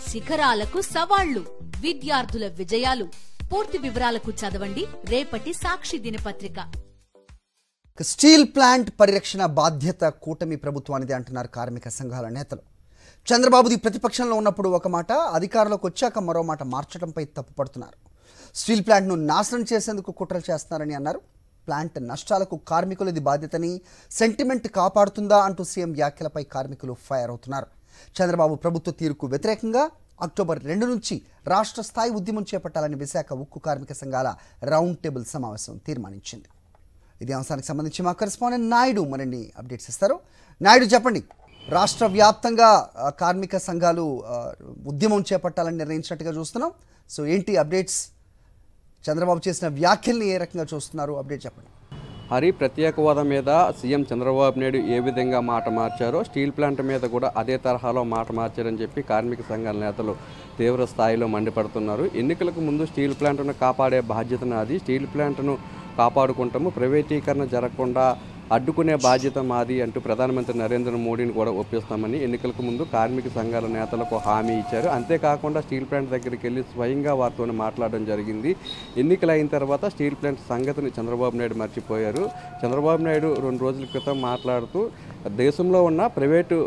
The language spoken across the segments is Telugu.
శిఖరాలకు సవాళ్లు, విద్యార్థుల విజయాలు. పూర్తి వివరాలకు చదవండి రేపటి సాక్షి దినపత్రిక. స్టీల్ ప్లాంట్ పరిరక్షణ బాధ్యత కూటమి ప్రభుత్వానిది అంటున్నారు కార్మిక సంఘాల నేతలు. చంద్రబాబుది ప్రతిపక్షంలో ఉన్నప్పుడు ఒక మాట, అధికారంలోకి వచ్చాక మరో మాట మార్చడంపై తప్పుపడుతున్నారు. స్టీల్ ప్లాంట్ను నాశనం చేసేందుకు కుట్రలు చేస్తున్నారని అన్నారు. ప్లాంట్ నష్టాలకు కార్మికులది బాధ్యతని, సెంటిమెంట్ కాపాడుతుందా అంటూ సీఎం వ్యాఖ్యలపై కార్మికులు ఫైర్ అవుతున్నారు. చంద్రబాబు ప్రభుత్వ తీరుకు వ్యతిరేకంగా అక్టోబర్ 2 నుంచి రాష్ట్ర స్థాయి ఉద్యమం చేపట్టాలని విశాఖ ఉక్కు కార్మిక సంఘాల రౌండ్ టేబుల్ సమావేశం తీర్మానించింది. ఇదే అంశానికి సంబంధించి మా కరెస్పాండెంట్ నాయుడు మరిన్ని అప్డేట్స్ ఇస్తారు. నాయుడు, చెప్పండి. రాష్ట్ర వ్యాప్తంగా కార్మిక సంఘాలు ఉద్యమం చేపట్టాలని నిర్ణయించినట్టుగా చూస్తున్నాం. సో ఏంటి అప్డేట్స్? చంద్రబాబు చేసిన వ్యాఖ్యల్ని ఏ రకంగా చూస్తున్నారు? అప్డేట్ చెప్పండి. హరి, ప్రత్యేక హోదా మీద సీఎం చంద్రబాబు నాయుడు ఏ విధంగా మాట మార్చారో స్టీల్ ప్లాంట్ మీద కూడా అదే తరహాలో మాట మార్చారని చెప్పి కార్మిక సంఘాల నేతలు తీవ్ర స్థాయిలో మండిపడుతున్నారు. ఎన్నికలకు ముందు స్టీల్ ప్లాంట్ను కాపాడే బాధ్యత నాది, స్టీల్ ప్లాంట్ను కాపాడుకుంటాము, ప్రైవేటీకరణ జరగకుండా అడ్డుకునే బాధ్యత మాది అంటూ ప్రధానమంత్రి నరేంద్ర మోడీని కూడా ఒప్పిస్తామని ఎన్నికలకు ముందు కార్మిక సంఘాల నేతలకు హామీ ఇచ్చారు. అంతేకాకుండా స్టీల్ ప్లాంట్ దగ్గరికి వెళ్ళి స్వయంగా వారితో మాట్లాడడం జరిగింది. ఎన్నికలు అయిన తర్వాత స్టీల్ ప్లాంట్ సంగతిని చంద్రబాబు నాయుడు మర్చిపోయారు. చంద్రబాబు నాయుడు 2 రోజుల క్రితం మాట్లాడుతూ దేశంలో ఉన్న ప్రైవేటు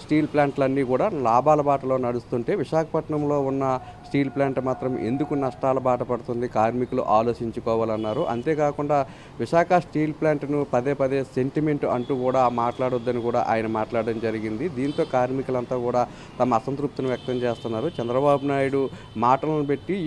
స్టీల్ ప్లాంట్లన్నీ కూడా లాభాల బాటలో నడుస్తుంటే విశాఖపట్నంలో ఉన్న స్టీల్ ప్లాంట్ మాత్రం ఎందుకు నష్టాల బాట పడుతుంది, కార్మికులు ఆలోచించుకోవాలన్నారు. అంతేకాకుండా విశాఖ స్టీల్ ప్లాంట్ను పదే పదే సెంటిమెంట్ అంటూ కూడా మాట్లాడొద్దని కూడా ఆయన మాట్లాడడం జరిగింది. దీంతో కార్మికులంతా కూడా తమ అసంతృప్తిని వ్యక్తం చేస్తున్నారు. చంద్రబాబు నాయుడు మాటలను బట్టి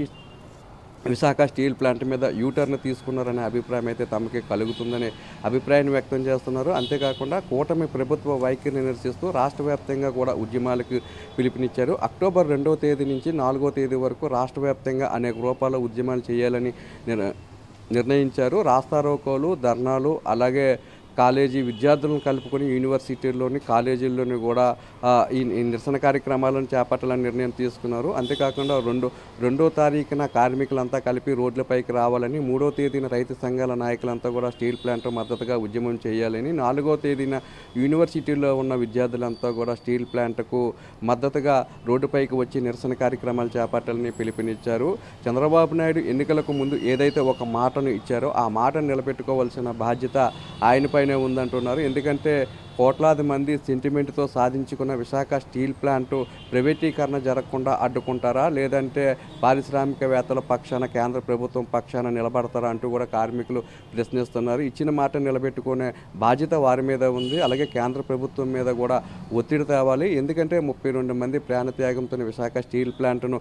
విశాఖ స్టీల్ ప్లాంట్ మీద యూటర్న్ తీసుకున్నారనే అభిప్రాయం అయితే తమకి కలుగుతుందనే అభిప్రాయాన్ని వ్యక్తం చేస్తున్నారు. అంతేకాకుండా కూటమి ప్రభుత్వ వైఖరిని నిరసిస్తూ రాష్ట్ర వ్యాప్తంగా కూడా ఉద్యమాలకు పిలుపునిచ్చారు. అక్టోబర్ 2వ తేదీ నుంచి 4వ తేదీ వరకు రాష్ట్ర వ్యాప్తంగా అనేక రూపాల ఉద్యమాలు చేయాలని నిర్ణయించారు. రాస్తారోకోలు, ధర్నాలు, అలాగే కాలేజీ విద్యార్థులను కలుపుకొని యూనివర్సిటీల్లోని కాలేజీల్లోని కూడా ఈ నిరసన కార్యక్రమాలను చేపట్టాలని నిర్ణయం తీసుకున్నారు. అంతేకాకుండా 2వ తారీఖున కార్మికులంతా కలిపి రోడ్లపైకి రావాలని, 3వ తేదీన రైతు సంఘాల నాయకులంతా కూడా స్టీల్ ప్లాంట్ మద్దతుగా ఉద్యమం చేయాలని, 4వ తేదీన యూనివర్సిటీల్లో ఉన్న విద్యార్థులంతా కూడా స్టీల్ ప్లాంట్కు మద్దతుగా రోడ్డుపైకి వచ్చి నిరసన కార్యక్రమాలు చేపట్టాలని పిలుపునిచ్చారు. చంద్రబాబు నాయుడు ఎన్నికలకు ముందు ఏదైతే ఒక మాటను ఇచ్చారో ఆ మాటను నిలబెట్టుకోవాల్సిన బాధ్యత ఆయనపైనే ఉందంటున్నారు. ఎందుకంటే కోట్లాది మంది సెంటిమెంట్తో సాధించుకున్న విశాఖ స్టీల్ ప్లాంటు ప్రైవేటీకరణ జరగకుండా అడ్డుకుంటారా, లేదంటే పారిశ్రామికవేత్తల పక్షాన కేంద్ర ప్రభుత్వం పక్షాన నిలబడతారా అంటూ కూడా కార్మికులు ప్రశ్నిస్తున్నారు. ఇచ్చిన మాట నిలబెట్టుకునే బాధ్యత వారి మీద ఉంది. అలాగే కేంద్ర ప్రభుత్వం మీద కూడా ఒత్తిడి తేవాలి. ఎందుకంటే 32 మంది ప్రాణత్యాగంతో విశాఖ స్టీల్ ప్లాంట్ను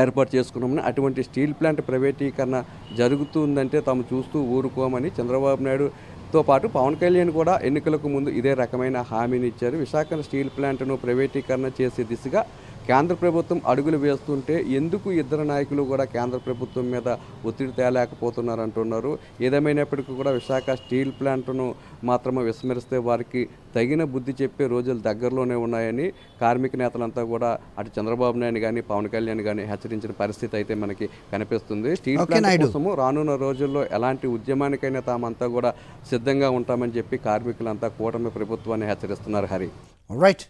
ఏర్పాటు చేసుకున్నామని, అటువంటి స్టీల్ ప్లాంట్ ప్రైవేటీకరణ జరుగుతుందంటే తాము చూస్తూ ఊరుకోమని చంద్రబాబు నాయుడుతో పాటు పవన్ కళ్యాణ్ కూడా ఎన్నికలకు ముందు ఇదే రకమైన హామీని ఇచ్చారు. విశాఖ స్టీల్ ప్లాంట్ను ప్రైవేటీకరణ చేసే దిశగా కేంద్ర ప్రభుత్వం అడుగులు వేస్తుంటే ఎందుకు ఇద్దరు నాయకులు కూడా కేంద్ర ప్రభుత్వం మీద ఒత్తిడి తేలేకపోతున్నారు అంటున్నారు. ఏదేమైనప్పటికీ కూడా విశాఖ స్టీల్ ప్లాంట్ను మాత్రమే విస్మరిస్తే వారికి తగిన బుద్ధి చెప్పే రోజులు దగ్గరలోనే ఉన్నాయని కార్మిక నేతలంతా కూడా అటు చంద్రబాబు నాయుడు కానీ పవన్ కళ్యాణ్ కానీ హెచ్చరించిన పరిస్థితి అయితే మనకి కనిపిస్తుంది. స్టీల్ ప్లాంట్ కోసము రానున్న రోజుల్లో ఎలాంటి ఉద్యమానికైనా తామంతా కూడా సిద్ధంగా ఉంటామని చెప్పి కార్మికులంతా కూటమి ప్రభుత్వాన్ని హెచ్చరిస్తున్నారు. హరి, రైట్.